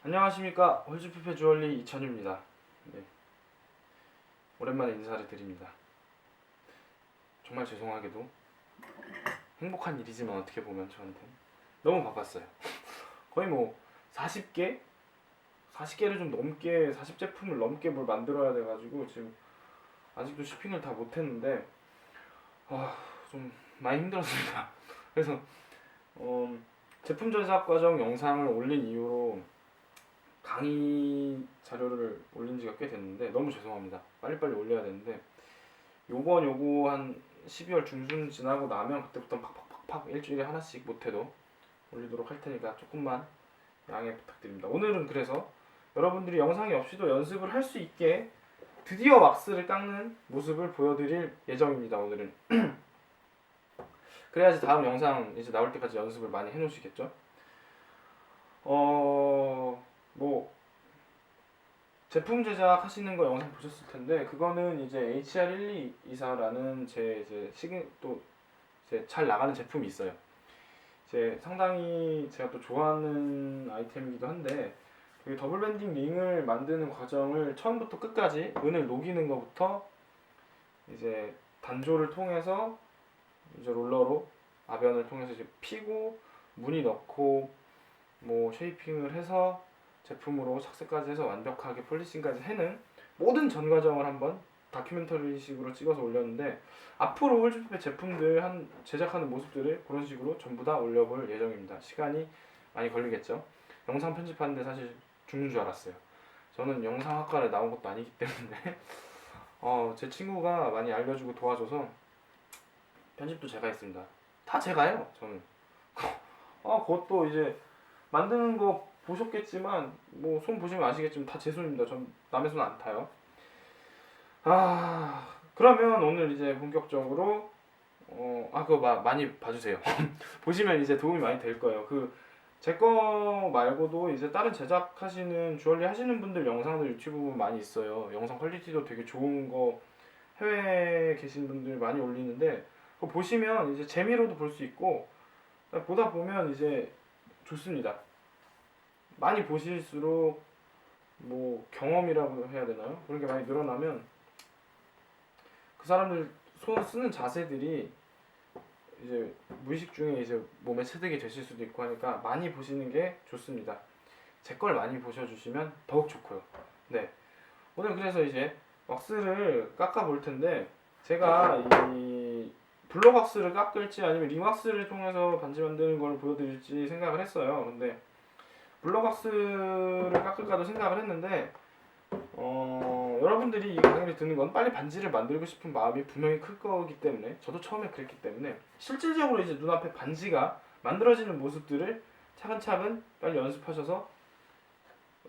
안녕하십니까. 홀즈피페 주얼리 이천입니다. 네, 오랜만에 인사를 드립니다. 정말 죄송하게도 행복한 일이지만 어떻게 보면 저한테 너무 바빴어요. 거의 뭐 40개? 40개를 좀 넘게 40제품을 넘게 뭘 만들어야 돼가지고 지금 아직도 쇼핑을 다 못했는데 좀 많이 힘들었습니다. 그래서 제품 제작 과정 영상을 올린 이후로 강의 자료를 올린 지가 꽤 됐는데 너무 죄송합니다. 빨리빨리 올려야 되는데 요거 한 12월 중순 지나고 나면 그때부터 팍팍팍팍 일주일에 하나씩 못해도 올리도록 할 테니까 조금만 양해 부탁드립니다. 오늘은 그래서 여러분들이 영상이 없이도 연습을 할 수 있게 드디어 왁스를 깎는 모습을 보여드릴 예정입니다. 오늘은 그래야지 다음 영상 이제 나올 때까지 연습을 많이 해놓으시겠죠. 뭐 제품 제작 하시는 거 영상 보셨을 텐데 그거는 이제 HR1224라는 제 잘 나가는 제품이 있어요. 상당히 제가 또 좋아하는 아이템이기도 한데 그 더블 밴딩 링을 만드는 과정을 처음부터 끝까지 은을 녹이는 것부터 이제 단조를 통해서 이제 롤러로 아변을 통해서 이제 피고 무늬 넣고 뭐 쉐이핑을 해서 제품으로 착색까지 해서 완벽하게 폴리싱까지 해는 모든 전 과정을 한번 다큐멘터리식으로 찍어서 올렸는데 앞으로 홀즈피페 제품들 제작하는 모습들을 그런 식으로 전부 다 올려볼 예정입니다. 시간이 많이 걸리겠죠. 영상 편집하는데 사실 죽는 줄 알았어요. 저는 영상학과를 나온 것도 아니기 때문에 제 친구가 많이 알려주고 도와줘서 편집도 제가 했습니다. 다 제가 해요. 저는 그것도 이제 만드는 거 보셨겠지만 뭐 손 보시면 아시겠지만 다 제 손입니다. 전 남의 손 안 타요. 그러면 오늘 이제 본격적으로 그거 많이 봐주세요. 보시면 이제 도움이 많이 될 거예요. 제 거 말고도 이제 다른 제작하시는 주얼리 하시는 분들 영상들 유튜브 보면 많이 있어요. 영상 퀄리티도 되게 좋은 거 해외에 계신 분들 많이 올리는데 그거 보시면 이제 재미로도 볼 수 있고 보다 보면 이제 좋습니다. 많이 보실수록 뭐 경험이라고 해야 되나요? 그런 게 많이 늘어나면 그 사람들 손 쓰는 자세들이 이제 무의식 중에 이제 몸에 체득이 되실 수도 있고 하니까 많이 보시는 게 좋습니다. 제 걸 많이 보셔주시면 더욱 좋고요. 네, 오늘 그래서 이제 왁스를 깎아 볼 텐데 제가 이 블록 왁스를 깎을지 아니면 링왁스를 통해서 반지 만드는 걸 보여드릴지 생각을 했어요. 근데 블록 왁스를 깎을까도 생각을 했는데 여러분들이 이 강의를 듣는 건 빨리 반지를 만들고 싶은 마음이 분명히 클 거기 때문에 저도 처음에 그랬기 때문에 실질적으로 이제 눈앞에 반지가 만들어지는 모습들을 차근차근 빨리 연습하셔서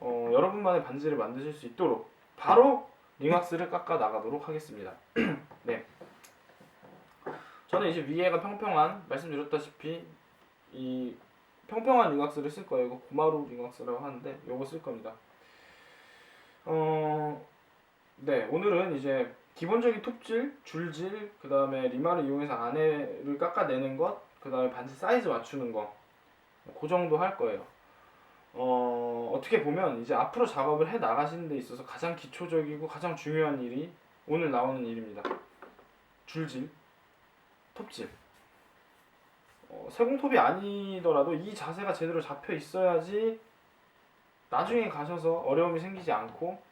여러분만의 반지를 만드실 수 있도록 바로 링왁스를 깎아 나가도록 하겠습니다. 네, 저는 이제 위에가 평평한 말씀드렸다시피 이 평평한 링왁스를 쓸 거예요. 이거 고마루 링왁스라고 하는데 이거 쓸 겁니다. 네, 오늘은 이제 기본적인 톱질, 줄질, 그 다음에 리마를 이용해서 안에를 깎아내는 것, 그 다음에 반지 사이즈 맞추는 거, 그 정도 할 거예요. 어떻게 보면 이제 앞으로 작업을 해 나가시는 데 있어서 가장 기초적이고 가장 중요한 일이 오늘 나오는 일입니다. 줄질, 톱질. 세공톱이 아니더라도 이 자세가 제대로 잡혀 있어야지 나중에 가셔서 어려움이 생기지 않고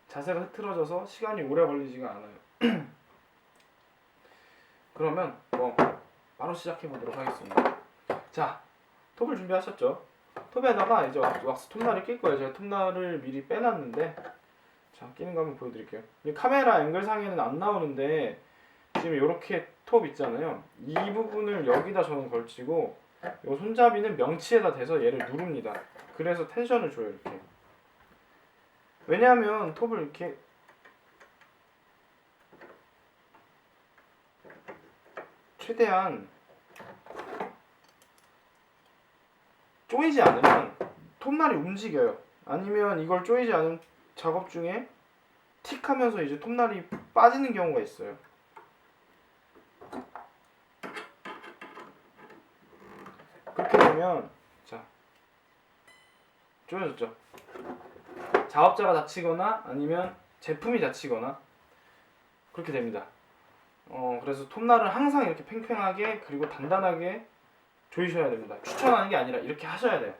자세가 흐트러져서 시간이 오래 걸리지가 않아요. 그러면 바로 시작해 보도록 하겠습니다. 자, 톱을 준비하셨죠? 톱에다가 이제 왁스 톱날을 낄 거예요. 제가 톱날을 미리 빼놨는데 자, 끼는 거 한번 보여드릴게요. 카메라 앵글상에는 안 나오는데 지금 이렇게 톱 있잖아요. 이 부분을 여기다 저는 걸치고 이 손잡이는 명치에다 대서 얘를 누릅니다. 그래서 텐션을 줘요. 이렇게. 왜냐하면 톱을 이렇게 최대한 조이지 않으면 톱날이 움직여요. 아니면 이걸 조이지 않은 작업 중에 틱 하면서 이제 톱날이 빠지는 경우가 있어요. 그렇게 되면 자, 조여졌죠. 작업자가 다치거나 아니면 제품이 다치거나 그렇게 됩니다. 그래서 톱날은 항상 이렇게 팽팽하게 그리고 단단하게 조이셔야 됩니다. 추천하는 게 아니라 이렇게 하셔야 돼요.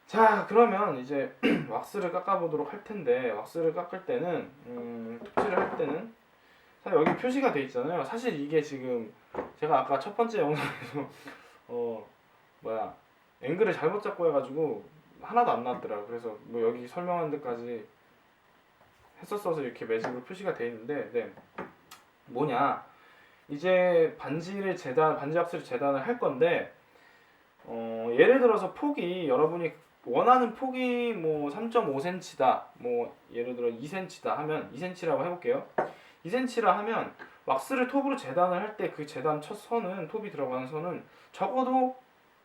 자, 그러면 이제 왁스를 깎아보도록 할 텐데, 왁스를 깎을 때는 톱질을 할 때는 사실 여기 표시가 돼 있잖아요. 사실 이게 지금 제가 아까 첫 번째 영상에서 앵글을 잘못 잡고 해가지고 하나도 안 나왔더라고요. 그래서 뭐 여기 설명한 데까지 했었어서 이렇게 매직으로 표시가 돼 있는데, 네. 뭐냐, 이제 반지 왁스를 재단을 할 건데, 예를 들어서 폭이 여러분이 원하는 폭이 뭐 3.5cm다, 뭐 예를 들어 2cm다 하면 2cm라고 해볼게요. 2cm라 하면 왁스를 톱으로 재단을 할 때 그 재단 첫 선은, 톱이 들어가는 선은 적어도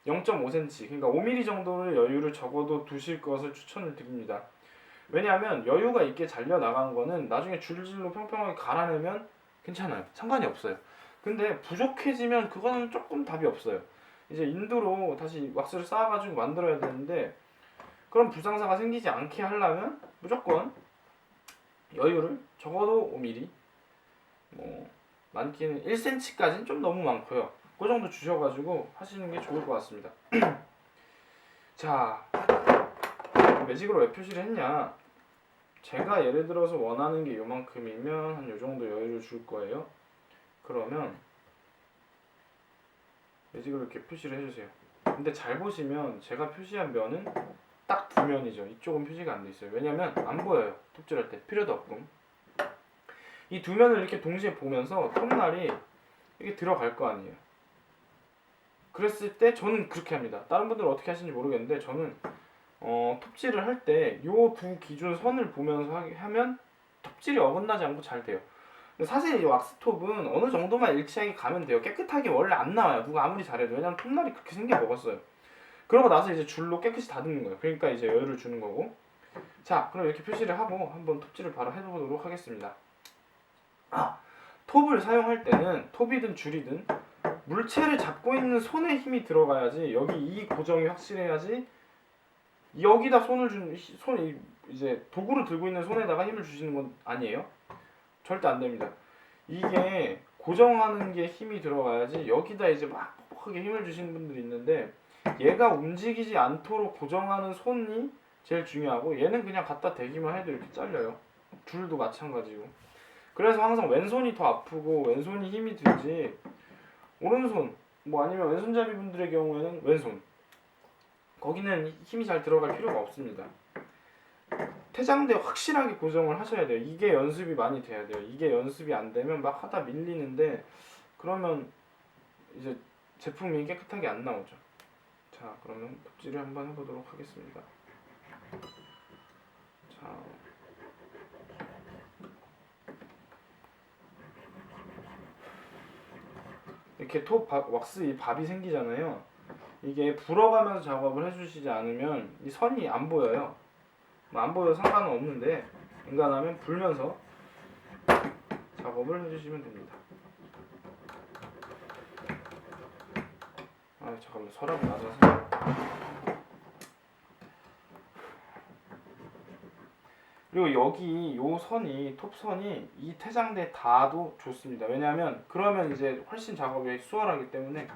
0.5cm, 그러니까 5mm 정도를 여유를 적어도 두실 것을 추천을 드립니다. 왜냐하면 여유가 있게 잘려 나간 거는 나중에 줄질로 평평하게 갈아내면 괜찮아요. 상관이 없어요. 근데 부족해지면 그거는 조금 답이 없어요. 이제 인두로 다시 왁스를 쌓아가지고 만들어야 되는데, 그런 불상사가 생기지 않게 하려면 무조건 여유를 적어도 5mm, 뭐 많게는 1cm까지는 좀 너무 많고요. 그 정도 주셔가지고 하시는 게 좋을 것 같습니다. 자, 매직으로 왜 표시를 했냐? 제가 예를 들어서 원하는 게 요만큼이면 한 요정도 여유를 줄 거예요. 그러면 매직으로 이렇게 표시를 해주세요. 근데 잘 보시면 제가 표시한 면은 딱 두 면이죠. 이쪽은 표시가 안 돼 있어요. 왜냐면 안 보여요. 톱질할 때 필요도 없고. 이 두 면을 이렇게 동시에 보면서 톱날이 이렇게 들어갈 거 아니에요. 그랬을 때 저는 그렇게 합니다. 다른 분들은 어떻게 하시는지 모르겠는데 저는 톱질을 할 때 요 두 기준 선을 보면서 하면 톱질이 어긋나지 않고 잘 돼요. 근데 사실 이 왁스톱은 어느 정도만 일치하게 가면 돼요. 깨끗하게 원래 안 나와요. 누가 아무리 잘해도. 왜냐면 톱날이 그렇게 생겨 먹었어요. 그러고 나서 이제 줄로 깨끗이 다듬는 거예요. 그러니까 이제 여유를 주는 거고. 자, 그럼 이렇게 표시를 하고 한번 톱질을 바로 해보도록 하겠습니다. 톱을 사용할 때는 톱이든 줄이든 물체를 잡고 있는 손에 힘이 들어가야지, 여기 이 고정이 확실해야지 여기다 이제 도구를 들고 있는 손에다가 힘을 주시는 건 아니에요. 절대 안 됩니다. 이게 고정하는 게 힘이 들어가야지, 여기다 이제 막 뻑뻑하게 힘을 주시는 분들이 있는데 얘가 움직이지 않도록 고정하는 손이 제일 중요하고, 얘는 그냥 갖다 대기만 해도 이렇게 잘려요. 줄도 마찬가지고. 그래서 항상 왼손이 더 아프고 왼손이 힘이 들지, 오른손 뭐 아니면 왼손잡이 분들의 경우에는 왼손, 거기는 힘이 잘 들어갈 필요가 없습니다. 태장대 확실하게 고정을 하셔야 돼요. 이게 연습이 많이 돼야 돼요. 이게 연습이 안 되면 막 하다 밀리는데, 그러면 이제 제품이 깨끗하게 안 나오죠. 자, 그러면 톱질을 한번 해보도록 하겠습니다. 자, 이렇게 왁스 이 밥이 생기잖아요. 이게 불어가면서 작업을 해주시지 않으면 이 선이 안 보여요. 안 보여도 상관은 없는데 인간하면 불면서 작업을 해주시면 됩니다. 잠깐만, 서랍이 낮아서. 그리고 여기 요 선이, 톱선이 이 태장대에 닿아도 좋습니다. 왜냐하면 그러면 이제 훨씬 작업이 수월하기 때문에.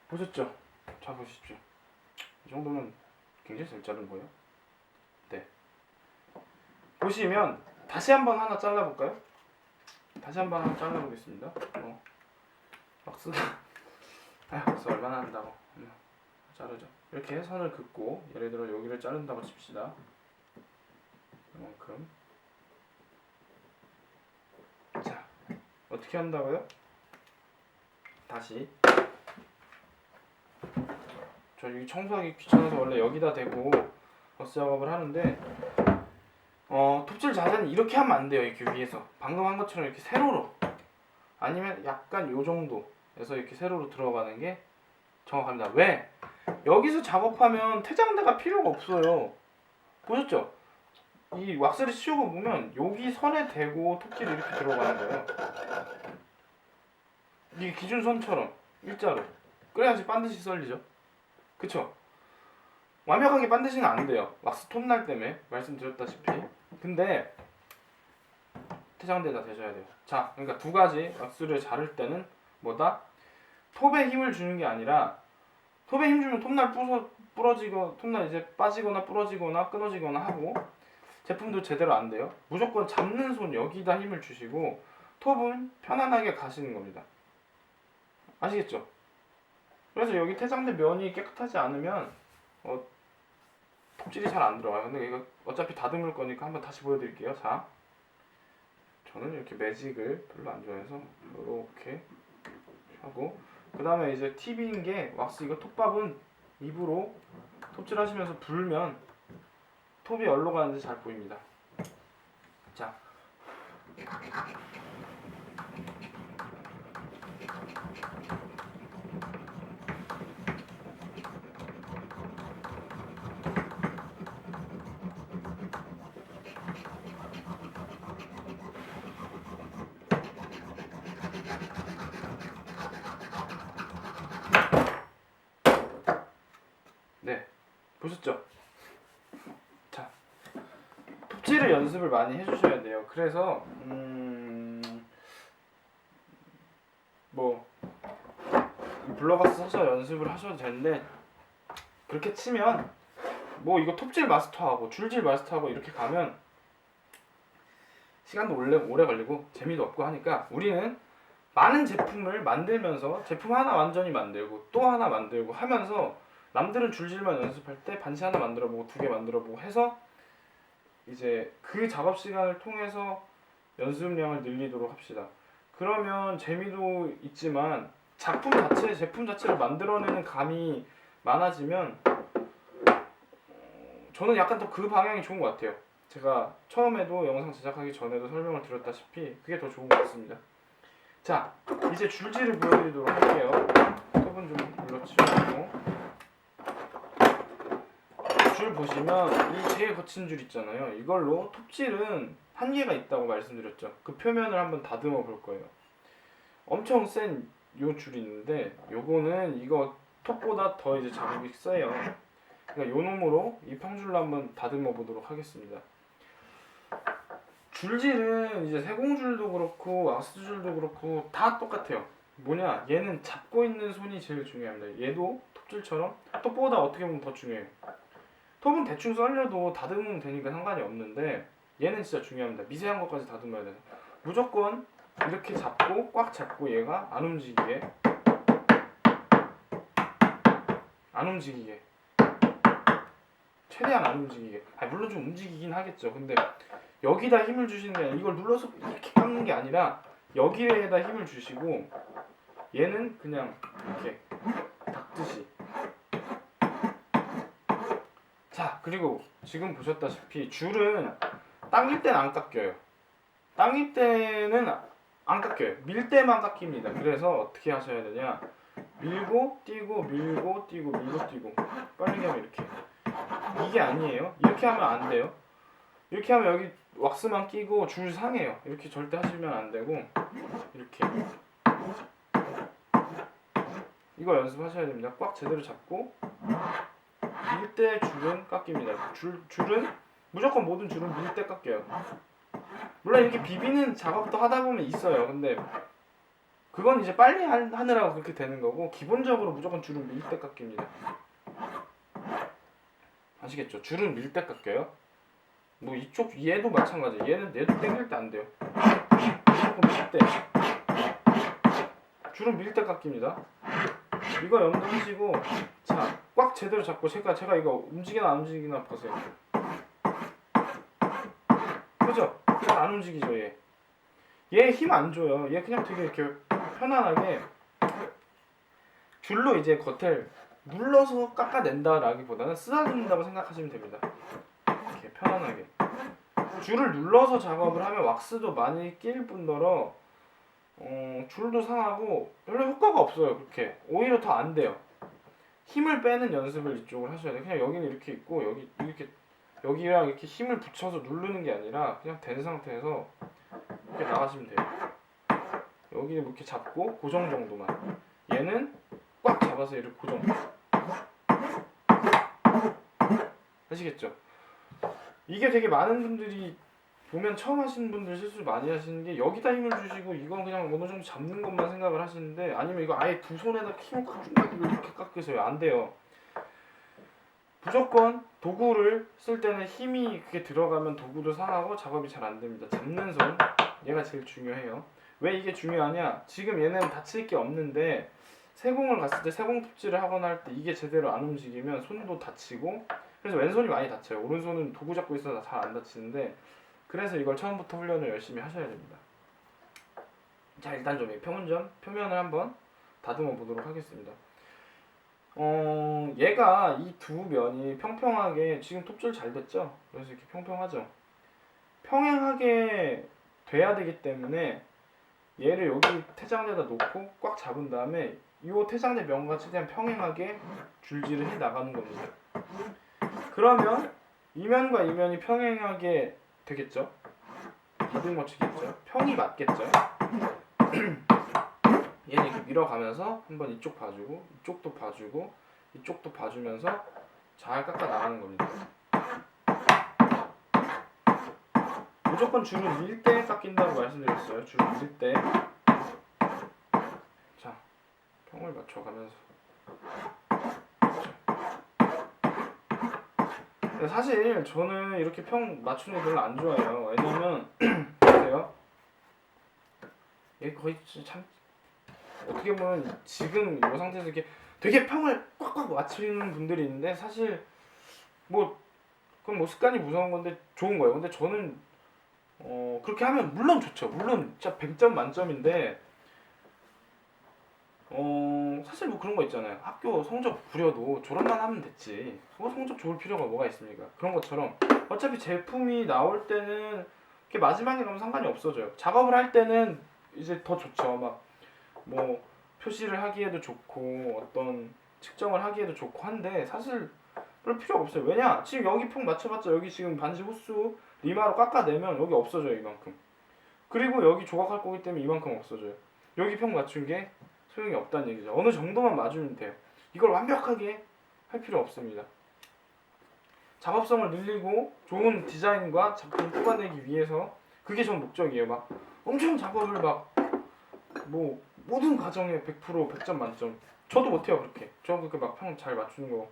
보셨죠? 자, 보십시오. 이 정도면 굉장히 잘 자른 거예요. 네. 보시면 다시 한번 하나 잘라볼까요? 다시 한번 하나 잘라보겠습니다. 왁스가 왁스 얼마나 한다고. 자르죠. 이렇게 선을 긋고, 예를 들어 여기를 자른다고 칩시다. 이만큼. 자, 어떻게 한다고요? 다시. 저 여기 청소하기 귀찮아서 원래 여기다 대고 왁스 작업을 하는데, 톱질 자세는 이렇게 하면 안 돼요. 이렇게 위에서 방금 한 것처럼 이렇게 세로로, 아니면 약간 요 정도에서 이렇게 세로로 들어가는 게 정확합니다. 왜? 여기서 작업하면 태장대가 필요가 없어요. 보셨죠? 이 왁스를 씌우고 보면 여기 선에 대고 톱질이 이렇게 들어가는 거예요. 이게 기준선처럼 일자로. 그래야지 반드시 썰리죠. 그쵸? 완벽하게 반드시는 안 돼요. 왁스 톱날 때문에 말씀드렸다시피. 근데 태장대에다 대셔야 돼요. 자, 그러니까 두 가지 왁스를 자를 때는 뭐다? 톱에 힘을 주는 게 아니라 톱에 힘 주면 톱날 부러지고 톱날 이제 빠지거나 부러지거나 끊어지거나 하고 제품도 제대로 안 돼요. 무조건 잡는 손 여기다 힘을 주시고 톱은 편안하게 가시는 겁니다. 아시겠죠? 그래서 여기 태장대 면이 깨끗하지 않으면 톱질이 잘 안 들어가요. 근데 이거 어차피 다듬을 거니까 한번 다시 보여드릴게요. 자, 저는 이렇게 매직을 별로 안 좋아해서 이렇게 하고, 그 다음에 이제 팁인 게 왁스 이거 톱밥은 입으로 톱질하시면서 불면 톱이 어디로 가는지 잘 보입니다. 자, 네, 보셨죠? 자, 톱질을 연습을 많이 해주셔야 돼요. 그래서 뭐 블러바스 서서 연습을 하셔도 되는데, 그렇게 치면 뭐 이거 톱질 마스터하고 줄질 마스터하고 이렇게 가면 시간도 오래 걸리고 재미도 없고 하니까 우리는 많은 제품을 만들면서 제품 하나 완전히 만들고 또 하나 만들고 하면서, 남들은 줄질만 연습할 때 반지 하나 만들어보고 두 개 만들어보고 해서 이제 그 작업 시간을 통해서 연습량을 늘리도록 합시다. 그러면 재미도 있지만 제품 자체를 만들어내는 감이 많아지면 저는 약간 더 그 방향이 좋은 것 같아요. 제가 처음에도 영상 제작하기 전에도 설명을 드렸다시피 그게 더 좋은 것 같습니다. 자, 이제 줄질을 보여드리도록 할게요. 톱은 좀 눌러치우고, 줄 보시면 이 제일 거친 줄 있잖아요. 이걸로 톱질은 한계가 있다고 말씀드렸죠. 그 표면을 한번 다듬어 볼 거예요. 엄청 센 요 줄이 있는데 요거는 이거 톱보다 더 이제 자극이 세요. 그러니까 요 놈으로 이 평줄로 한번 다듬어 보도록 하겠습니다. 줄질은 이제 세공줄도 그렇고 왁스줄도 그렇고 다 똑같아요. 뭐냐, 얘는 잡고 있는 손이 제일 중요합니다. 얘도 톱질처럼 톱보다 어떻게 보면 더 중요해요. 톱은 대충 썰려도 다듬으면 되니까 상관이 없는데 얘는 진짜 중요합니다. 미세한 것까지 다듬어야 돼서 무조건 이렇게 잡고 꽉 잡고 얘가 안 움직이게 최대한 안 움직이게. 물론 좀 움직이긴 하겠죠. 근데 여기다 힘을 주시는 게 아니라 이걸 눌러서 이렇게 깎는 게 아니라 여기에다 힘을 주시고 얘는 그냥 이렇게 닦듯이. 자, 그리고 지금 보셨다시피 줄은 당길 때는 안 깎여요. 당길 때는 안 깎여요. 밀 때만 깎입니다. 그래서 어떻게 하셔야 되냐, 밀고 띄고 밀고 띄고 밀고 띄고 빠르게 하면 이렇게. 이게 아니에요. 이렇게 하면 안 돼요. 이렇게 하면 여기 왁스만 끼고 줄 상해요. 이렇게 절대 하시면 안 되고 이렇게. 이거 연습하셔야 됩니다. 꽉 제대로 잡고 밀 때 줄은 깎입니다. 줄은 무조건 모든 줄은 밀 때 깎여요. 물론 이렇게 비비는 작업도 하다 보면 있어요. 근데 그건 이제 빨리 하느라고 그렇게 되는 거고, 기본적으로 무조건 줄은 밀 때 깎입니다. 아시겠죠? 줄은 밀 때 깎여요. 뭐 이쪽 얘도 마찬가지. 얘도 당길 때 안 돼요. 무조건 밀 때. 줄은 밀 때 깎입니다. 이거 염두하시고, 자, 꽉 제대로 잡고 제가 이거 움직이나 안 움직이나 보세요. 그죠? 잘 안 움직이죠, 얘. 얘 힘 안 줘요. 얘 그냥 되게 이렇게 편안하게 줄로 이제 겉을 눌러서 깎아낸다라기보다는 쓰다듬는다고 생각하시면 됩니다. 이렇게 편안하게. 줄을 눌러서 작업을 하면 왁스도 많이 낄 뿐더러 줄도 상하고 별로 효과가 없어요. 그렇게 오히려 더 안 돼요. 힘을 빼는 연습을 이쪽을 하셔야 돼요. 그냥 여기는 이렇게 있고 여기 이렇게 여기랑 이렇게 힘을 붙여서 누르는 게 아니라 그냥 된 상태에서 이렇게 나가시면 돼요. 여기 이렇게 잡고 고정 정도만. 얘는 꽉 잡아서 얘를 고정. 하시겠죠? 이게 되게 많은 분들이 보면 처음 하시는 분들 실수 많이 하시는 게 여기다 힘을 주시고 이건 그냥 어느 정도 잡는 것만 생각을 하시는데, 아니면 이거 아예 두 손에다 힘을 꽉 이렇게 깎으세요. 안 돼요. 무조건 도구를 쓸 때는 힘이 그게 들어가면 도구도 상하고 작업이 잘 안 됩니다. 잡는 손, 얘가 제일 중요해요. 왜 이게 중요하냐? 지금 얘는 다칠 게 없는데 세공을 갔을 때 세공 톱질을 하거나 할 때 이게 제대로 안 움직이면 손도 다치고, 그래서 왼손이 많이 다쳐요. 오른손은 도구 잡고 있어서 잘 안 다치는데, 그래서 이걸 처음부터 훈련을 열심히 하셔야 됩니다. 자, 일단 좀 표면을 한번 다듬어 보도록 하겠습니다. 얘가 이 두 면이 평평하게, 지금 톱질 잘 됐죠? 그래서 이렇게 평평하죠? 평행하게 돼야 되기 때문에 얘를 여기 태장대에다 놓고 꽉 잡은 다음에 이 태장대 면과 최대한 평행하게 줄질을 해 나가는 겁니다. 그러면 이 면과 이 면이 평행하게 되겠죠? 가동 맞추겠죠? 평이 맞겠죠? 얘는 이렇게 밀어가면서 한번 이쪽 봐주고 이쪽도 봐주고 이쪽도 봐주면서 잘 깎아 나가는 겁니다. 무조건 줄을 밀 때 깎인다고 말씀드렸어요. 줄을 밀 때. 자, 평을 맞춰가면서. 근데 사실 저는 이렇게 평 맞추는 거 별로 안 좋아해요. 왜냐면 보세요. 얘 거의 참 어떻게 보면 지금 이 상태에서 이렇게 되게 평을 꽉꽉 맞추는 분들이 있는데, 사실 뭐 그건 뭐 습관이 무서운 건데 좋은 거예요. 근데 저는 그렇게 하면 물론 좋죠. 물론 진짜 100점 만점인데 사실 뭐 그런 거 있잖아요. 학교 성적 부려도 졸업만 하면 됐지. 성적 좋을 필요가 뭐가 있습니까? 그런 것처럼 어차피 제품이 나올 때는 이렇게 마지막에 가면 상관이 없어져요. 작업을 할 때는 이제 더 좋죠. 막 뭐 표시를 하기에도 좋고 어떤 측정을 하기에도 좋고 한데, 사실 별 필요가 없어요. 왜냐? 지금 여기 평 맞춰봤자 여기 지금 반지 호수 리마로 깎아내면 여기 없어져요. 이만큼. 그리고 여기 조각할 거기 때문에 이만큼 없어져요. 여기 평 맞춘 게 소용이 없다는 얘기죠. 어느 정도만 맞으면 돼요. 이걸 완벽하게 할 필요 없습니다. 작업성을 늘리고 좋은 디자인과 작품을 뽑아내기 위해서 그게 전 목적이에요. 막 엄청 작업을 막 뭐 모든 과정에 100% 100점 만점. 저도 못해요 그렇게. 저 그렇게 막 평 잘 맞추는 거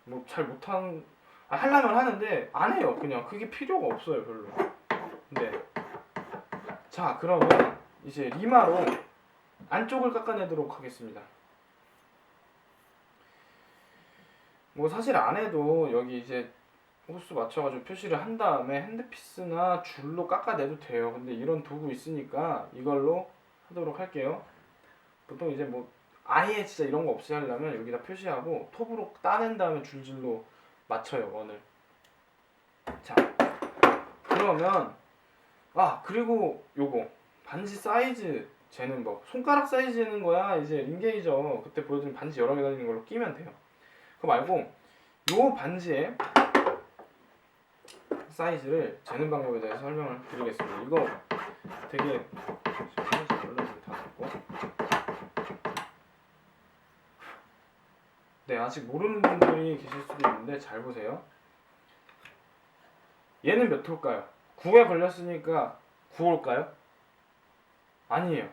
뭐 잘 못한, 하려면 하는데 안 해요. 그냥 그게 필요가 없어요 별로. 네. 자, 그러면 이제 리마로 안쪽을 깎아내도록 하겠습니다. 뭐 사실 안 해도 여기 이제 호스 맞춰가지고 표시를 한 다음에 핸드피스나 줄로 깎아내도 돼요. 근데 이런 도구 있으니까 이걸로 하도록 할게요. 보통 이제 뭐 아예 진짜 이런 거 없이 하려면 여기다 표시하고 톱으로 따낸 다음에 줄질로 맞춰요, 원을. 자, 그러면 그리고 요거 반지 사이즈 재는 법. 손가락 사이즈 재는 거야 이제 링게이저 그때 보여드린 반지 여러 개 달리는 걸로 끼면 돼요. 그거 말고 요 반지의 사이즈를 재는 방법에 대해서 설명을 드리겠습니다. 이거 되게 네, 아직 모르는 분들이 계실 수도 있는데 잘 보세요. 얘는 몇 홀까요? 9에 걸렸으니까 9홀까요? 아니에요.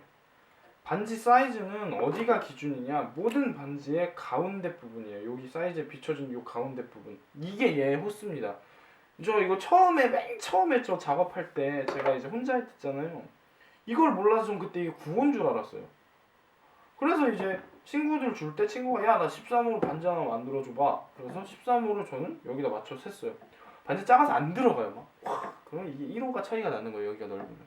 반지 사이즈는 어디가 기준이냐? 모든 반지의 가운데 부분이에요. 여기 사이즈에 비춰진 요 가운데 부분. 이게 얘 호스입니다. 저 이거 맨 처음에 저 작업할 때 제가 이제 혼자 했잖아요. 이걸 몰라서 전 그때 이게 9호인 줄 알았어요. 그래서 이제 친구들 줄 때 친구가 야 나 13호로 반지 하나 만들어줘봐. 그래서 13호를 저는 여기다 맞춰서 셌어요. 반지 작아서 안 들어가요 막. 그럼 이게 1호가 차이가 나는 거예요. 여기가 넓으면.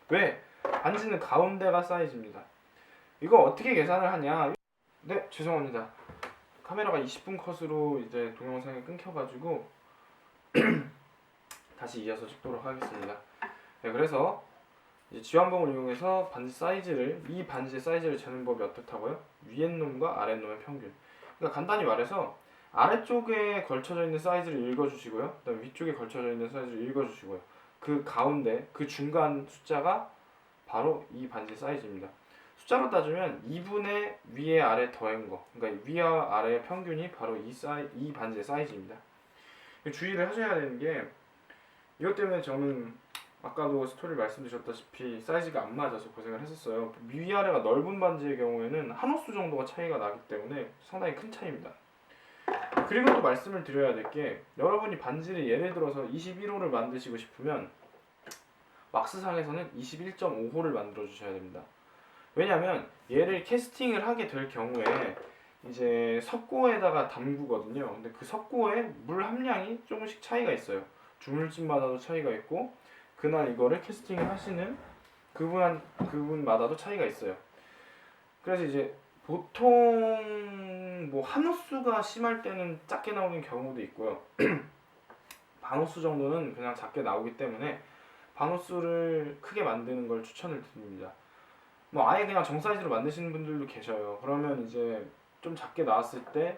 왜? 반지는 가운데가 사이즈입니다. 이거 어떻게 계산을 하냐? 네, 죄송합니다. 카메라가 20분 컷으로 이제 동영상이 끊겨가지고 다시 이어서 찍도록 하겠습니다. 네, 그래서 이제 지환봉을 이용해서 반지 사이즈를, 이 반지의 사이즈를 재는 법이 어떻다고요? 위에 놈과 아래 놈의 평균. 그러니까 간단히 말해서 아래쪽에 걸쳐져 있는 사이즈를 읽어주시고요. 그다음 위쪽에 걸쳐져 있는 사이즈를 읽어주시고요. 그 가운데 그 중간 숫자가 바로 이 반지 사이즈입니다. 숫자로 따지면 2분의 위에 아래 더한 거, 그러니까 위와 아래의 평균이 바로 이 반지의 사이즈입니다. 주의를 하셔야 되는 게, 이것 때문에 저는 아까도 스토리 말씀드렸다시피 사이즈가 안 맞아서 고생을 했었어요. 위아래가 넓은 반지의 경우에는 한 호수 정도가 차이가 나기 때문에 상당히 큰 차이입니다. 그리고 또 말씀을 드려야 될 게, 여러분이 반지를 예를 들어서 21호를 만드시고 싶으면 왁스상에서는 21.5호를 만들어 주셔야 됩니다. 왜냐면 얘를 캐스팅을 하게 될 경우에 이제 석고에다가 담그거든요. 근데 그 석고에 물 함량이 조금씩 차이가 있어요. 주물집마다도 차이가 있고, 그날 이거를 캐스팅을 하시는 그분마다도 차이가 있어요. 그래서 이제 보통 뭐 한 호수가 심할 때는 작게 나오는 경우도 있고요. 반 호수 정도는 그냥 작게 나오기 때문에 반 호수를 크게 만드는 걸 추천을 드립니다. 뭐 아예 그냥 정 사이즈로 만드시는 분들도 계셔요. 그러면 이제 좀 작게 나왔을 때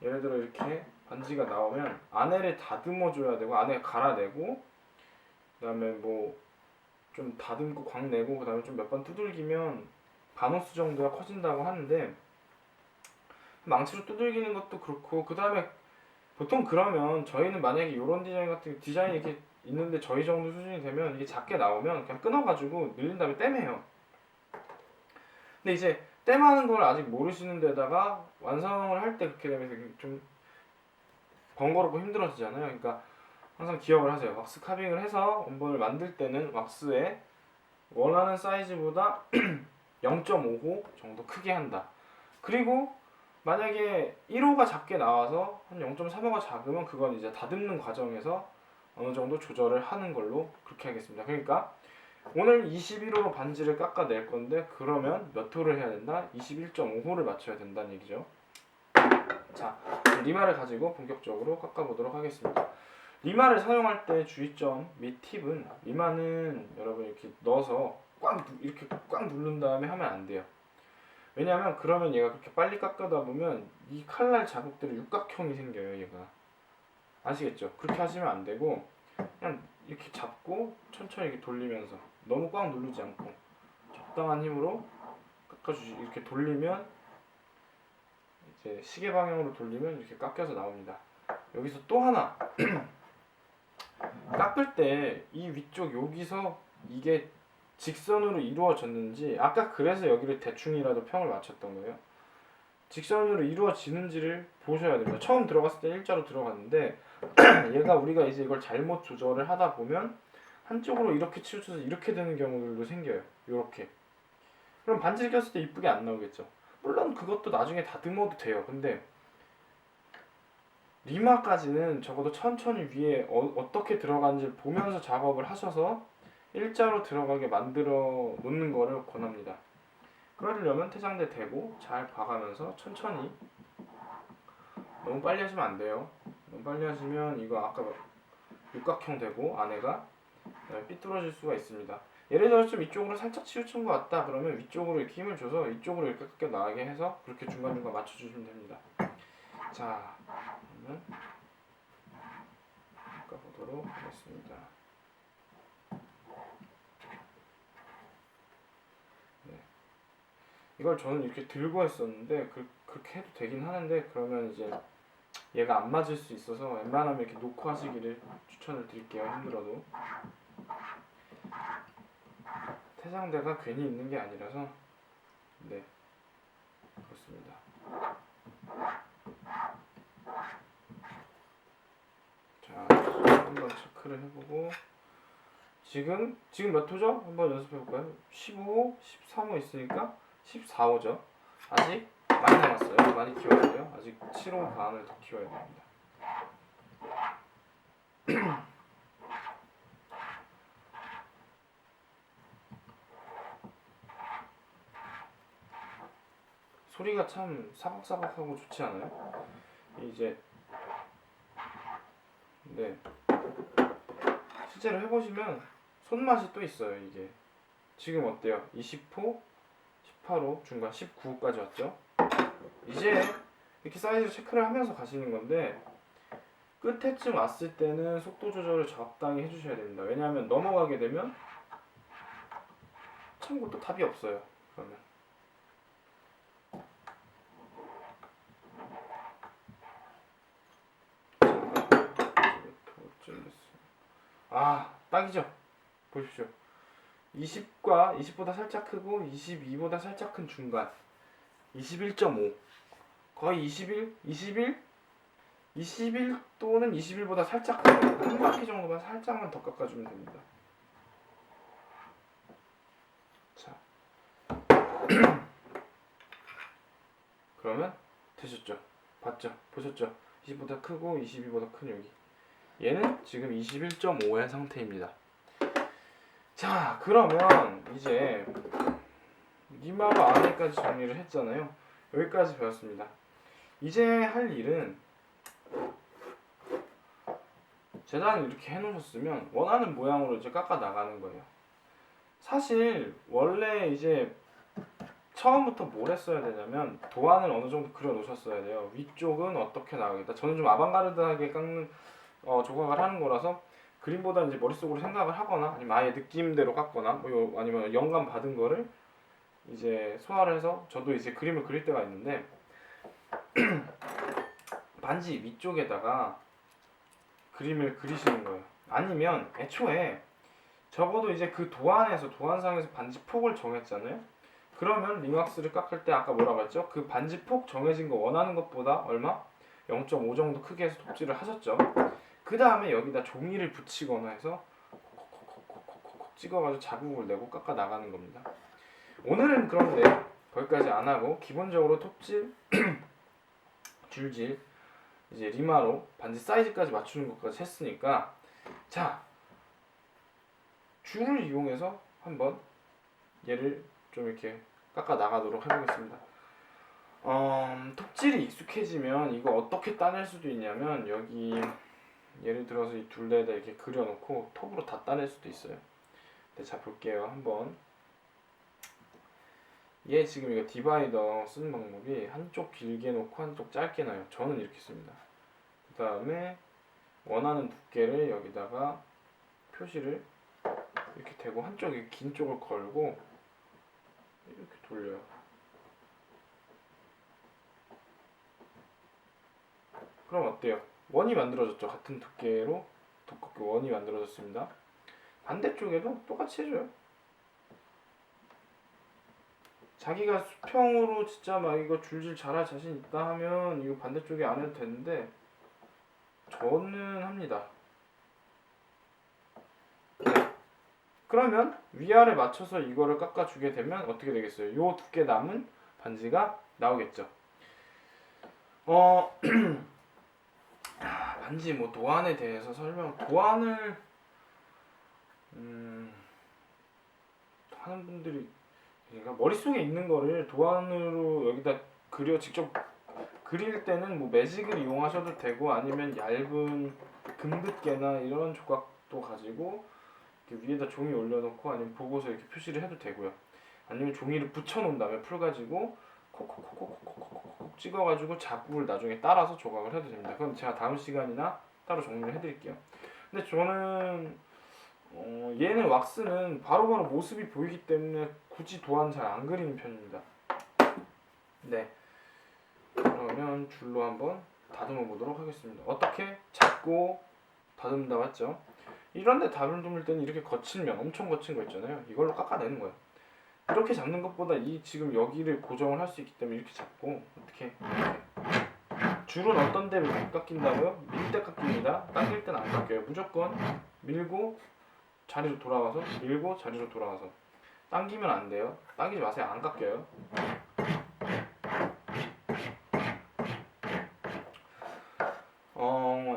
예를 들어 이렇게 반지가 나오면 안에를 다듬어 줘야 되고, 안에 갈아내고, 그다음에 뭐 좀 다듬고 광 내고, 그다음에 좀 몇 번 두들기면 반호수 정도가 커진다고 하는데, 망치로 두들기는 것도 그렇고, 그다음에 보통 그러면 저희는 만약에 이런 디자인 같은 디자인이 이렇게 있는데 저희 정도 수준이 되면 이게 작게 나오면 그냥 끊어가지고 늘린 다음에 땜해요. 근데 이제 땜하는 걸 아직 모르시는 데다가 완성을 할 때 그렇게 되면 좀 번거롭고 힘들어지잖아요. 그러니까 항상 기억을 하세요. 왁스 카빙을 해서 원본을 만들 때는 왁스에 원하는 사이즈보다 0.5호 정도 크게 한다. 그리고 만약에 1호가 작게 나와서 한 0.3호가 작으면 그건 이제 다듬는 과정에서 어느 정도 조절을 하는 걸로 그렇게 하겠습니다. 그러니까 오늘 21호로 반지를 깎아낼 건데, 그러면 몇 호를 해야 된다? 21.5호를 맞춰야 된다는 얘기죠. 자, 리마를 가지고 본격적으로 깎아보도록 하겠습니다. 리마를 사용할 때 주의점 및 팁은, 리마는 여러분 이렇게 넣어서 이렇게 꽉 누른 다음에 하면 안 돼요. 왜냐하면 그러면 얘가 그렇게 빨리 깎아다 보면 이 칼날 자국들이 육각형이 생겨요. 얘가 아시겠죠? 그렇게 하시면 안 되고, 그냥 이렇게 잡고 천천히 이렇게 돌리면서, 너무 꽉 누르지 않고 적당한 힘으로 깎아주시. 이렇게 돌리면 이제 시계 방향으로 돌리면 이렇게 깎여서 나옵니다. 여기서 또 하나 깎을 때 이 위쪽 여기서 이게 직선으로 이루어졌는지, 아까 그래서 여기를 대충이라도 평을 맞췄던 거예요. 직선으로 이루어지는지를 보셔야 됩니다. 처음 들어갔을 때 일자로 들어갔는데 얘가 우리가 이제 이걸 잘못 조절을 하다 보면 한쪽으로 이렇게 치우쳐서 이렇게 되는 경우들도 생겨요. 이렇게. 그럼 반지를 꼈을 때 이쁘게 안 나오겠죠. 물론 그것도 나중에 다듬어도 돼요. 근데 리마까지는 적어도 천천히 위에 어떻게 들어가는지 보면서 작업을 하셔서 일자로 들어가게 만들어 놓는 거를 권합니다. 그러려면 태장대 대고 잘 봐가면서 천천히, 너무 빨리 하시면 안 돼요. 너무 빨리 하시면 이거 아까 육각형 되고 안에가 삐뚤어질 수가 있습니다. 예를 들어서 좀 이쪽으로 살짝 치우친 것 같다 그러면 위쪽으로 이렇게 힘을 줘서 이쪽으로 이렇게 깎여 나가게 해서 그렇게 중간중간 맞춰주시면 됩니다. 자, 그러면 깎아보도록 하겠습니다. 네. 이걸 저는 이렇게 들고 했었는데 그렇게 해도 되긴 하는데, 그러면 이제 얘가 안 맞을 수 있어서 웬만하면 이렇게 놓고 하시기를 추천을 드릴게요. 힘들어도. 태장대가 괜히 있는 게 아니라서. 네, 그렇습니다. 자, 한번 체크를 해보고, 지금 몇 호죠? 한번 연습해볼까요? 15호, 13호 있으니까 14호죠. 아직 많이 남았어요. 많이 키워야 돼요. 아직 7호 반을 더 키워야 됩니다. 소리가 참 사각사각하고 좋지 않아요? 이제 네, 실제로 해보시면 손맛이 또 있어요. 이게 지금 어때요? 20호, 18호, 중간 19호까지 왔죠? 이제 이렇게 사이즈 체크를 하면서 가시는 건데 끝에쯤 왔을 때는 속도 조절을 적당히 해주셔야 됩니다. 왜냐하면 넘어가게 되면 참고 또 답이 없어요. 그러면 딱이죠. 보십시오. 20과 20보다 살짝 크고 22보다 살짝 큰 중간 21.5 거의 21 또는 21보다 살짝 큰 한 바퀴 정도만 살짝만 더 깎아주면 됩니다. 자 그러면 되셨죠? 봤죠? 보셨죠? 20보다 크고 22보다 큰 여기 얘는 지금 21.5의 상태입니다. 자 그러면 이제 리마로 안에까지 정리를 했잖아요. 여기까지 배웠습니다. 이제 할 일은 재단을 이렇게 해놓으셨으면 원하는 모양으로 이제 깎아 나가는 거예요. 사실 원래 이제 처음부터 뭘 했어야 되냐면 도안을 어느 정도 그려 놓으셨어야 돼요. 위쪽은 어떻게 나가겠다. 저는 좀 아방가르드하게 깎는 조각을 하는 거라서 그림보다 이제 머릿속으로 생각을 하거나 아니면 아예 느낌대로 깎거나 뭐 아니면 영감 받은 거를 이제 소화를 해서 저도 이제 그림을 그릴 때가 있는데 반지 위쪽에다가 그림을 그리시는 거예요. 아니면 애초에 적어도 이제 그 도안상에서 반지 폭을 정했잖아요. 그러면 링왁스를 깎을 때 아까 뭐라고 했죠? 그 반지 폭 정해진 거 원하는 것보다 얼마? 0.5 정도 크게 해서 톱질을 하셨죠. 그 다음에 여기다 종이를 붙이거나 해서 콕콕콕콕콕콕 찍어가지고 자국을 내고 깎아 나가는 겁니다. 오늘은 그런데 거기까지 안 하고 기본적으로 톱질, 줄질, 이제 리마로 반지 사이즈까지 맞추는 것까지 했으니까 자 줄을 이용해서 한번 얘를 좀 이렇게 깎아 나가도록 해보겠습니다. 톱질이 익숙해지면 이거 어떻게 따낼 수도 있냐면 여기 예를 들어서 이 둘레에다 이렇게 그려놓고 톱으로 다 따낼 수도 있어요. 네, 자 볼게요. 한번 얘 지금 이거 디바이더 쓰는 방법이 한쪽 길게 놓고 한쪽 짧게 놔요. 저는 이렇게 씁니다. 그 다음에 원하는 두께를 여기다가 표시를 이렇게 대고 한쪽에 긴 쪽을 걸고 이렇게 돌려요. 그럼 어때요? 원이 만들어졌죠. 같은 두께로 두껍게 원이 만들어졌습니다. 반대쪽에도 똑같이 해줘요. 자기가 수평으로 진짜 막 이거 줄질 잘할 자신 있다 하면 이거 반대쪽에 안 해도 되는데 저는 합니다. 네. 그러면 위아래 맞춰서 이거를 깎아주게 되면 어떻게 되겠어요? 요 두께 남은 반지가 나오겠죠. 반지 뭐 도안에 대해서 도안을 하는 분들이 그러니까 머릿속에 있는 거를 도안으로 여기다 직접 그릴 때는 뭐 매직을 이용하셔도 되고 아니면 얇은 금긋개나 이런 조각도 가지고 이렇게 위에다 종이 올려놓고 아니면 보고서 이렇게 표시를 해도 되고요. 아니면 종이를 붙여놓은 다음에 풀 가지고 콕콕콕콕콕콕콕 찍어가지고 자국을 나중에 따라서 조각을 해도 됩니다. 그건 제가 다음 시간이나 따로 정리를 해드릴게요. 근데 저는 얘는 왁스는 바로바로 모습이 보이기 때문에 굳이 도안 잘 안 그리는 편입니다. 네. 그러면 줄로 한번 다듬어 보도록 하겠습니다. 어떻게? 잡고 다듬다 맞죠? 이런데 다듬을 때는 이렇게 거친 면, 엄청 거친 거 있잖아요. 이걸로 깎아내는 거예요. 이렇게 잡는 것보다 이 지금 여기를 고정을 할 수 있기 때문에 이렇게 잡고 어떻게? 줄은 어떤 데 깎인다고요? 밀 때 깎입니다. 당길 때는 안 깎여요. 무조건 밀고 자리로 돌아와서 밀고 자리로 돌아와서 당기면 안 돼요. 당기지 마세요. 안 깎여요.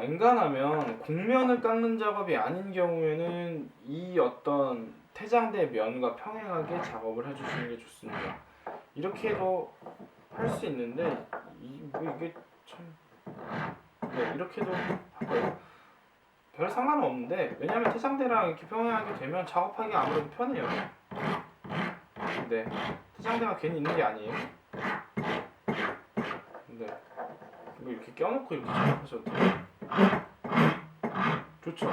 엔간하면 곡면을 깎는 작업이 아닌 경우에는 이 어떤 태장대 면과 평행하게 작업을 해주시는 게 좋습니다. 이렇게 해도 할 수 있는데 이게 참 이렇게도 할거예요. 별 상관은 없는데 왜냐면 태장대랑 이렇게 평행하게 되면 작업하기가 아무래도 편해요. 근데 태장대가 괜히 있는 게 아니에요. 근데 뭐 이렇게 껴놓고 이렇게 작업하셔도 돼요. 좋죠?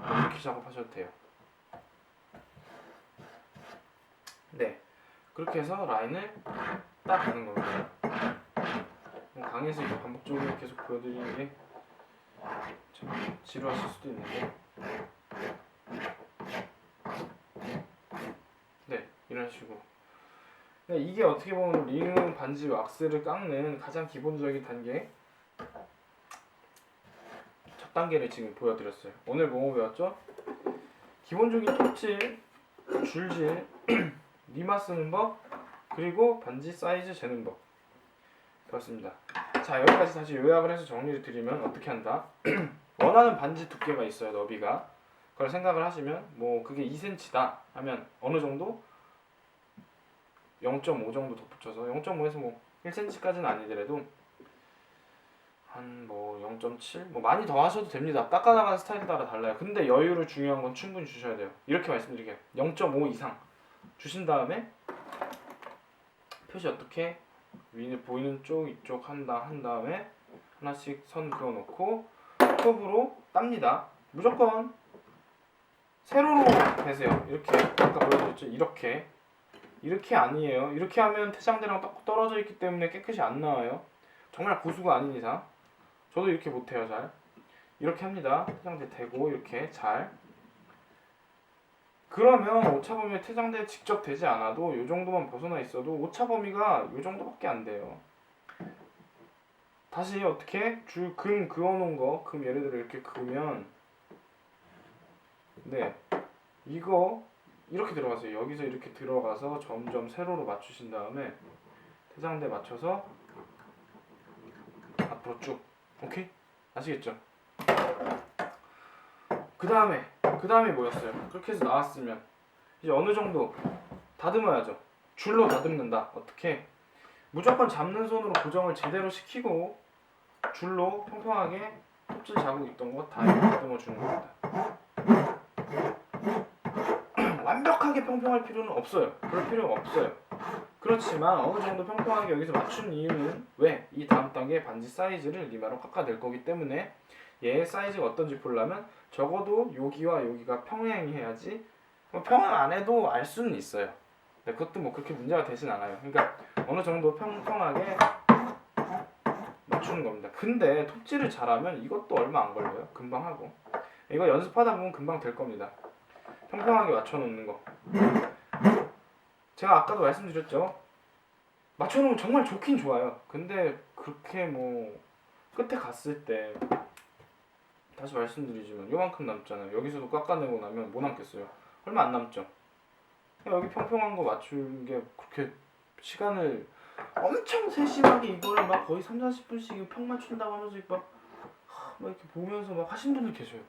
이렇게 작업하셔도 돼요. 네, 그렇게 해서 라인을 딱 가는 겁니다. 강의에서 이렇게 반복적으로 계속 보여드리는 게 좀 지루하실 수도 있는데, 네, 이런 식으로. 이게 어떻게 보면 링 반지 왁스를 깎는 가장 기본적인 단계, 첫 단계를 지금 보여드렸어요. 오늘 뭐 배웠죠? 기본적인 톱질, 줄질, 리마 쓰는 법, 그리고 반지 사이즈 재는 법 배웠습니다. 자, 여기까지 다시 요약을 해서 정리를 드리면 어떻게 한다? 원하는 반지 두께가 있어요, 너비가. 그걸 생각을 하시면 뭐 그게 2cm다 하면 어느 정도 0.5 정도 덧붙여서 0.5에서 뭐 1cm까지는 아니더라도 한 뭐 0.7 뭐 많이 더 하셔도 됩니다. 깎아나가는 스타일에 따라 달라요. 근데 여유를 중요한 건 충분히 주셔야 돼요. 이렇게 말씀드릴게요. 0.5 이상 주신 다음에 표시 어떻게 위에 보이는 쪽 이쪽 한 다음에 하나씩 선 그어놓고 톱으로 땁니다. 무조건 세로로 대세요. 이렇게 아까 보여드렸죠. 이렇게 아니에요. 이렇게 하면 태장대랑 딱 떨어져 있기 때문에 깨끗이 안 나와요. 정말 고수가 아닌 이상. 저도 이렇게 못해요. 잘 이렇게 합니다. 태장대 대고 이렇게 잘. 그러면 오차범위에 태장대 직접 되지 않아도 이 정도만 벗어나 있어도 오차범위가 이 정도밖에 안 돼요. 다시 어떻게 금 그어놓은 거, 금 예를 들어 이렇게 그으면, 네, 이거 이렇게 들어가세요. 여기서 이렇게 들어가서 점점 세로로 맞추신 다음에 태장대 맞춰서 앞으로 쭉. 오케이? 아시겠죠? 그 다음에 뭐였어요? 그렇게 해서 나왔으면 이제 어느 정도 다듬어야죠. 줄로 다듬는다. 어떻게? 무조건 잡는 손으로 고정을 제대로 시키고 줄로 평평하게 톱질 자국 있던 거 다 다듬어 주는 겁니다. 완벽하게 평평할 필요는 없어요. 그럴 필요가 없어요. 그렇지만 어느 정도 평평하게 여기서 맞춘 이유는 왜? 이 다음 단계 반지 사이즈를 리마로 깎아낼 거기 때문에 얘의 사이즈가 어떤지 보려면 적어도 여기와 여기가 평행해야지. 평행 안 해도 알 수는 있어요. 근데 그것도 뭐 그렇게 문제가 되진 않아요. 그러니까 어느 정도 평평하게 맞추는 겁니다. 근데 톱질을 잘하면 이것도 얼마 안 걸려요. 금방 하고. 이거 연습하다 보면 금방 될 겁니다. 평평하게 맞춰놓는 거. 제가 아까도 말씀드렸죠. 맞춰놓으면 정말 좋긴 좋아요. 근데 그렇게 뭐 끝에 갔을 때 다시 말씀드리지만 요만큼 남잖아요. 여기서도 깎아내고 나면 뭐 남겠어요? 얼마 안 남죠. 여기 평평한 거 맞추는 게 그렇게 시간을 엄청 세심하게 이거를 막 거의 3-40분씩 평 맞춘다고 하면서 막 이렇게 보면서 막 하신 분들 계셔요.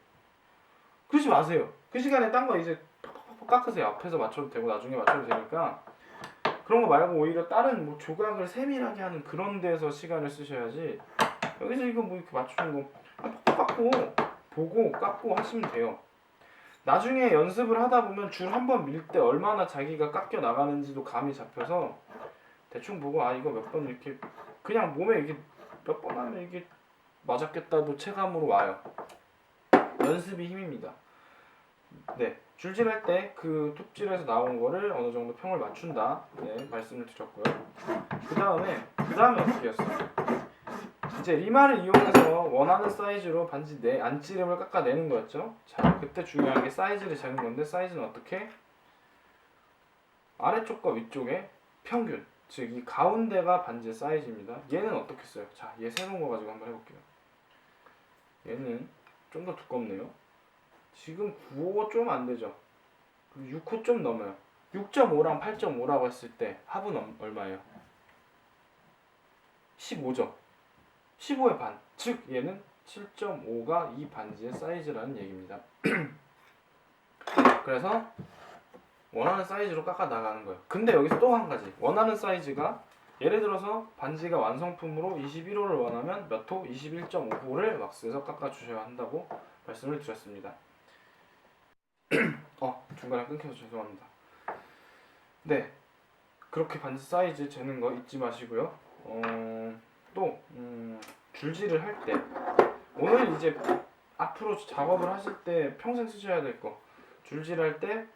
그러지 마세요. 그 시간에 딴 거 이제 팍팍팍 깎으세요. 앞에서 맞춰도 되고 나중에 맞춰도 되니까. 그런 거 말고 오히려 다른 뭐 조각을 세밀하게 하는 그런 데서 시간을 쓰셔야지. 여기서 이거 뭐 이렇게 맞추는 거 팍팍 깎고 보고 깎고 하시면 돼요. 나중에 연습을 하다 보면 줄 한 번 밀 때 얼마나 자기가 깎여 나가는지도 감이 잡혀서 대충 보고 아 이거 몇 번 이렇게 그냥 몸에 이렇게 몇 번 하면 이게 맞았겠다도 체감으로 와요. 연습이 힘입니다. 네, 줄질할 때 그 톱질에서 나온 거를 어느 정도 평을 맞춘다. 네, 말씀을 드렸고요. 그 다음에 어떻게 했어요? 이제 리마를 이용해서 원하는 사이즈로 반지 내 안찌름을 깎아내는 거였죠. 자, 그때 중요한 게 사이즈를 재는 건데 사이즈는 어떻게? 아래쪽과 위쪽의 평균, 즉 이 가운데가 반지의 사이즈입니다. 얘는 어떻게 써요? 자, 얘 새로운 거 가지고 한번 해볼게요. 얘는 좀 더 두껍네요. 지금 9호 좀 안 되죠. 6호 좀 넘어요. 6.5랑 8.5라고 했을 때 합은 얼마예요? 15죠. 15의 반. 즉 얘는 7.5가 이 반지의 사이즈라는 얘기입니다. 그래서 원하는 사이즈로 깎아 나가는 거예요. 근데 여기서 또 한 가지. 원하는 사이즈가 예를 들어서 반지가 완성품으로 21호를 원하면 몇 호? 21.5호를 왁스에서 깎아 주셔야 한다고 말씀을 드렸습니다. 중간에 끊겨서 죄송합니다. 네, 그렇게 반지 사이즈 재는 거 잊지 마시고요. 또 줄질을 할 때, 오늘 이제 앞으로 작업을 하실 때 평생 쓰셔야 될 거, 줄질할 때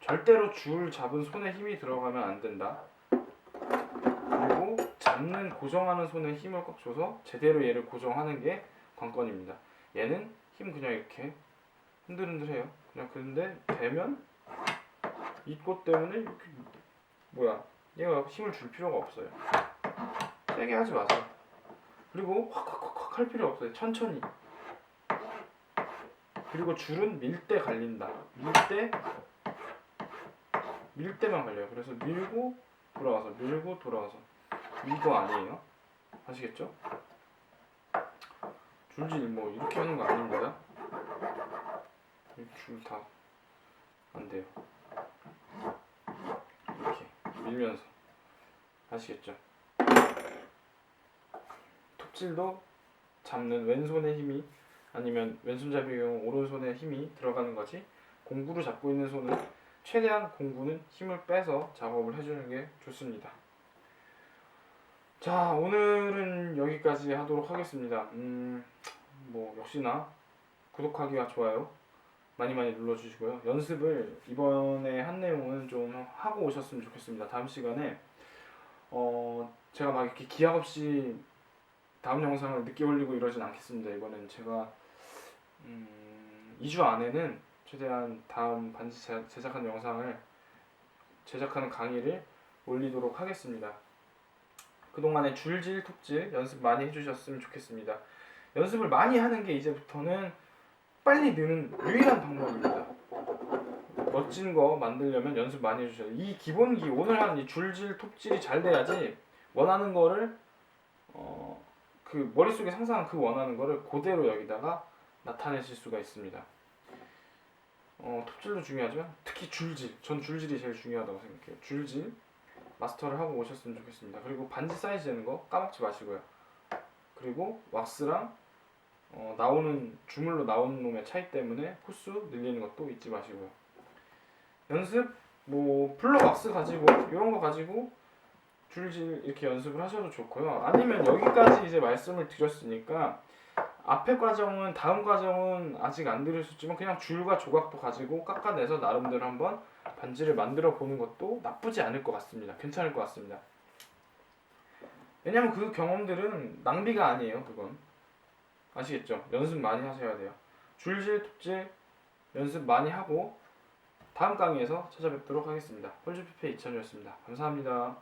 절대로 줄 잡은 손에 힘이 들어가면 안 된다. 그리고 잡는 고정하는 손에 힘을 꽉 줘서 제대로 얘를 고정하는 게 관건입니다. 얘는 힘 그냥 이렇게 흔들흔들해요. 그냥 그런데 되면 이 꽃 때문에 이렇게 얘가 힘을 줄 필요가 없어요. 세게 하지 마세요. 그리고 확 할 필요 없어요. 천천히. 그리고 줄은 밀 때 갈린다. 밀 때만 갈려요. 그래서 밀고 돌아와서 밀고 돌아와서, 이거 아니에요. 아시겠죠? 줄질 뭐 이렇게 하는 거 아닙니다. 줄 다 안 돼요. 이렇게 밀면서. 아시겠죠? 톱질도 잡는 왼손의 힘이, 아니면 왼손잡이의 경우 오른손의 힘이 들어가는 거지, 공구를 잡고 있는 손은 최대한 공구는 힘을 빼서 작업을 해주는 게 좋습니다. 자, 오늘은 여기까지 하도록 하겠습니다. 뭐 역시나 구독하기와 좋아요 많이 눌러주시고요. 연습을 이번에 한 내용은 좀 하고 오셨으면 좋겠습니다. 다음 시간에 제가 막 이렇게 기약 없이 다음 영상을 늦게 올리고 이러진 않겠습니다. 이거는 제가 2주 안에는 최대한 다음 반지 제작하는 영상을, 제작하는 강의를 올리도록 하겠습니다. 그동안에 줄질, 톱질 연습 많이 해주셨으면 좋겠습니다. 연습을 많이 하는 게 이제부터는 빨리 느는 유일한 방법입니다. 멋진 거 만들려면 연습 많이 해주셔야 돼요. 이 기본기, 오늘 한 이 줄질, 톱질이 잘 돼야지 원하는 거를 그 머릿속에 상상한 그 원하는 거를 그대로 여기다가 나타내실 수가 있습니다. 톱질도 중요하지만 특히 줄질, 전 줄질이 제일 중요하다고 생각해요. 줄질 마스터를 하고 오셨으면 좋겠습니다. 그리고 반지 사이즈 재는 거 까먹지 마시고요. 그리고 왁스랑 주물로 나오는 놈의 차이 때문에 호수 늘리는 것도 잊지 마시고요. 연습, 뭐 플러 왁스 가지고 이런 거 가지고 줄질 이렇게 연습을 하셔도 좋고요. 아니면 여기까지 이제 말씀을 드렸으니까 앞에 과정은, 다음 과정은 아직 안 들으셨지만 그냥 줄과 조각도 가지고 깎아내서 나름대로 한번 반지를 만들어 보는 것도 나쁘지 않을 것 같습니다. 괜찮을 것 같습니다. 왜냐면 그 경험들은 낭비가 아니에요. 그건 아시겠죠? 연습 많이 하셔야 돼요. 줄질, 톱질 연습 많이 하고 다음 강의에서 찾아뵙도록 하겠습니다. 홀즈피페 2000이었습니다. 감사합니다.